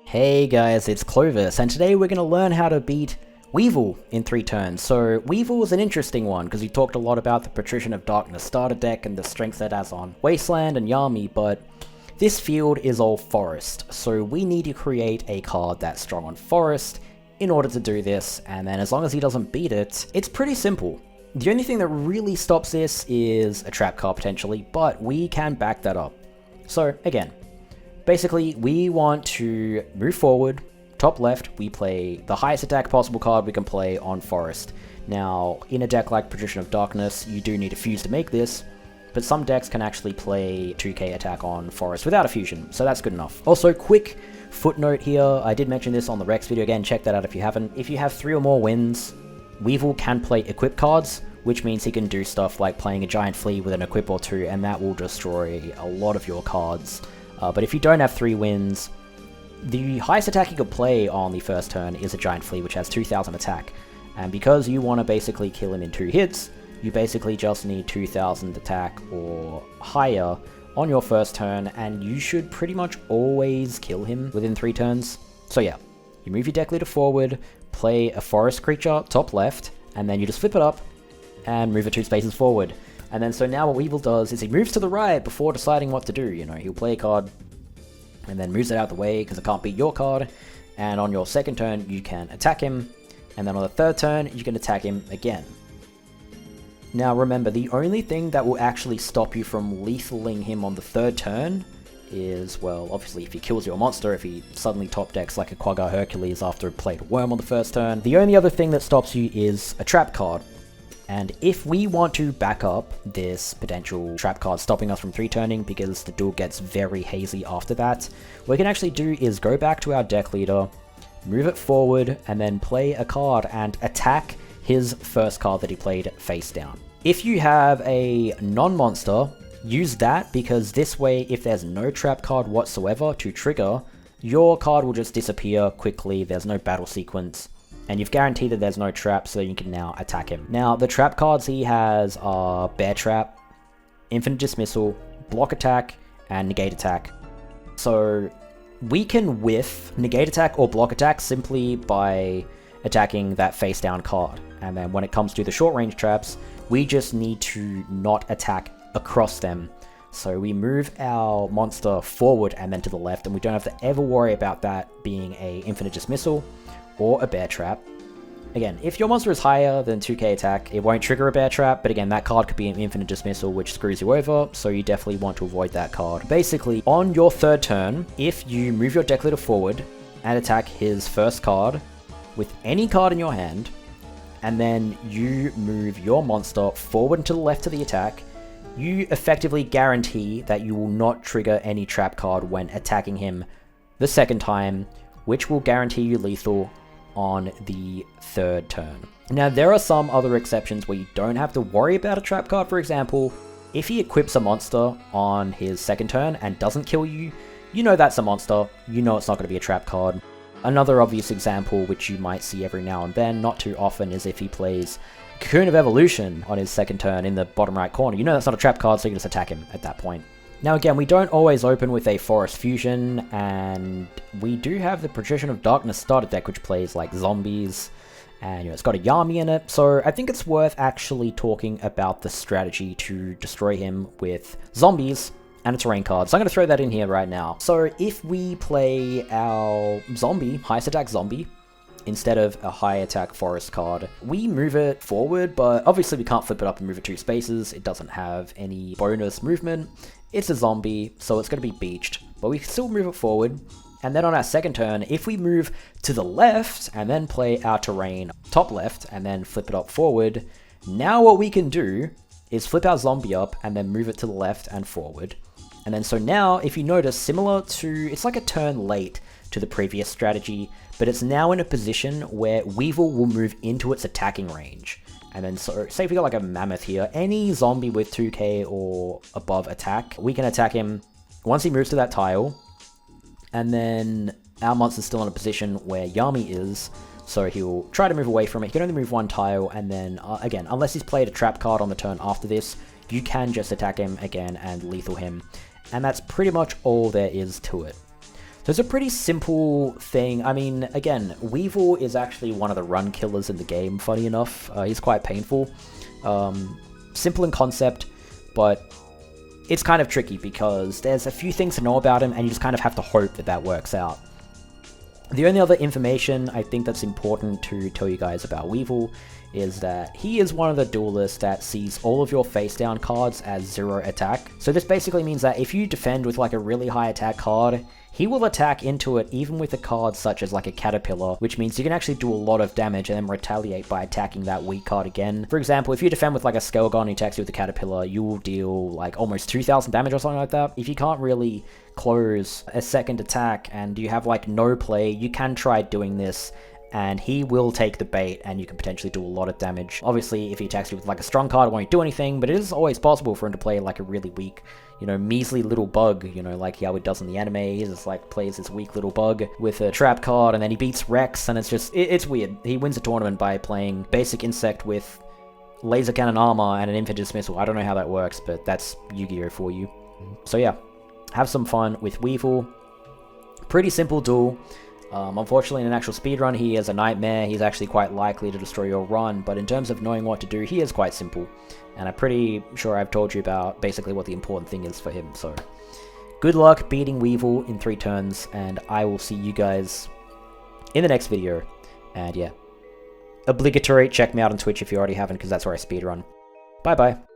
Hey guys, it's Clovis, and today we're going to learn how to beat Weevil in 3 turns. So Weevil is an interesting one, because we talked a lot about the Patrician of Darkness starter deck and the strength that has on Wasteland and Yami, but this field is all Forest, so we need to create a card that's strong on Forest in order to do this, and then as long as he doesn't beat it, it's pretty simple. The only thing that really stops this is a trap card potentially, but we can back that up. So again, basically, we want to move forward, top left, we play the highest attack possible card we can play on Forest. Now, in a deck like Patrician of Darkness, you do need a fuse to make this, but some decks can actually play 2k attack on Forest without a fusion, so that's good enough. Also, quick footnote here, I did mention this on the Rex video, again, check that out if you haven't. If you have 3 or more wins, Weevil can play equip cards, which means he can do stuff like playing a giant flea with an equip or 2, and that will destroy a lot of your cards. But if you don't have 3 wins, the highest attack you could play on the first turn is a giant flea, which has 2000 attack. And because you want to basically kill him in 2 hits, you basically just need 2000 attack or higher on your first turn, and you should pretty much always kill him within 3 turns. So yeah, you move your deck leader forward, play a forest creature top left, and then you just flip it up and move it 2 spaces forward. And then so now what Weevil does is he moves to the right before deciding what to do. You know, he'll play a card and then moves it out of the way because it can't beat your card. And on your second turn, you can attack him. And then on the third turn, you can attack him again. Now remember, the only thing that will actually stop you from lethaling him on the third turn is, well, obviously if he kills your monster, if he suddenly top decks like a Quagga Hercules after it played a worm on the first turn. The only other thing that stops you is a trap card. And if we want to back up this potential trap card stopping us from 3-turning, because the duel gets very hazy after that, what we can actually do is go back to our deck leader, move it forward, and then play a card and attack his first card that he played face down. If you have a non-monster, use that, because this way, if there's no trap card whatsoever to trigger, your card will just disappear quickly, there's no battle sequence. And you've guaranteed that there's no trap, so you can now attack him. Now, the trap cards he has are Bear Trap, Infinite Dismissal, Block Attack, and Negate Attack. So, we can whiff Negate Attack or Block Attack simply by attacking that face down card. And then when it comes to the short range traps, we just need to not attack across them. So we move our monster forward and then to the left, and we don't have to ever worry about that being a Infinite Dismissal or a Bear Trap. Again, if your monster is higher than 2k attack, it won't trigger a Bear Trap, but again, that card could be an Infinite Dismissal, which screws you over, so you definitely want to avoid that card. Basically, on your third turn, if you move your deck leader forward and attack his first card with any card in your hand, and then you move your monster forward and to the left to the attack, you effectively guarantee that you will not trigger any trap card when attacking him the second time, which will guarantee you lethal on the third turn. Now, there are some other exceptions where you don't have to worry about a trap card. For example, if he equips a monster on his second turn and doesn't kill you, you know that's a monster, you know it's not going to be a trap card. Another obvious example, which you might see every now and then, not too often, is if he plays Cocoon of Evolution on his second turn in the bottom right corner. You know that's not a trap card, so you can just attack him at that point. Now again, we don't always open with a Forest Fusion, and we do have the Patrician of Darkness starter deck, which plays like zombies, and you know, it's got a Yami in it, so I think it's worth actually talking about the strategy to destroy him with zombies and a terrain card. So I'm going to throw that in here right now. So if we play our zombie, highest attack zombie, instead of a high attack forest card, we move it forward, but obviously we can't flip it up and move it 2 spaces. It doesn't have any bonus movement. It's a zombie, so it's going to be beached, but we can still move it forward. And then on our second turn, if we move to the left and then play our terrain top left and then flip it up forward, now what we can do is flip our zombie up and then move it to the left and forward. And then so now, if you notice, similar to, it's like a turn late to the previous strategy, but it's now in a position where Weevil will move into its attacking range. And then so, say if we got like a mammoth here, any zombie with 2k or above attack, we can attack him once he moves to that tile. And then our monster's still in a position where Yami is, so he'll try to move away from it. He can only move 1 tile, and then again, unless he's played a trap card on the turn after this, you can just attack him again and lethal him. And that's pretty much all there is to it. So it's a pretty simple thing. I mean, again, Weevil is actually one of the run killers in the game, funny enough. He's quite painful. Simple in concept, but it's kind of tricky because there's a few things to know about him, and you just kind of have to hope that that works out. The only other information I think that's important to tell you guys about Weevil is that he is one of the duelists that sees all of your face down cards as 0 attack. So this basically means that if you defend with like a really high attack card, he will attack into it even with a card such as like a Caterpillar, which means you can actually do a lot of damage and then retaliate by attacking that weak card again. For example, if you defend with like a Skelgon and he attacks you with a Caterpillar, you will deal like almost 2,000 damage or something like that. If you can't really close a second attack and you have like no play, you can try doing this and he will take the bait and you can potentially do a lot of damage. Obviously, if he attacks you with like a strong card, it won't do anything, but it is always possible for him to play like a really weak, you know, measly little bug, you know, like how he does in the anime. He just like plays this weak little bug with a trap card and then he beats Rex, and it's just, it's weird. He wins a tournament by playing basic insect with laser cannon armor and an infinite dismissal. I don't know how that works, but that's Yu-Gi-Oh for you. So yeah, have some fun with Weevil. Pretty simple duel. Unfortunately, in an actual speedrun, he is a nightmare. He's actually quite likely to destroy your run, but in terms of knowing what to do, he is quite simple. And I'm pretty sure I've told you about basically what the important thing is for him, so good luck beating Weevil in 3 turns, and I will see you guys in the next video. And yeah, obligatory, check me out on Twitch if you already haven't, because that's where I speedrun. Bye-bye.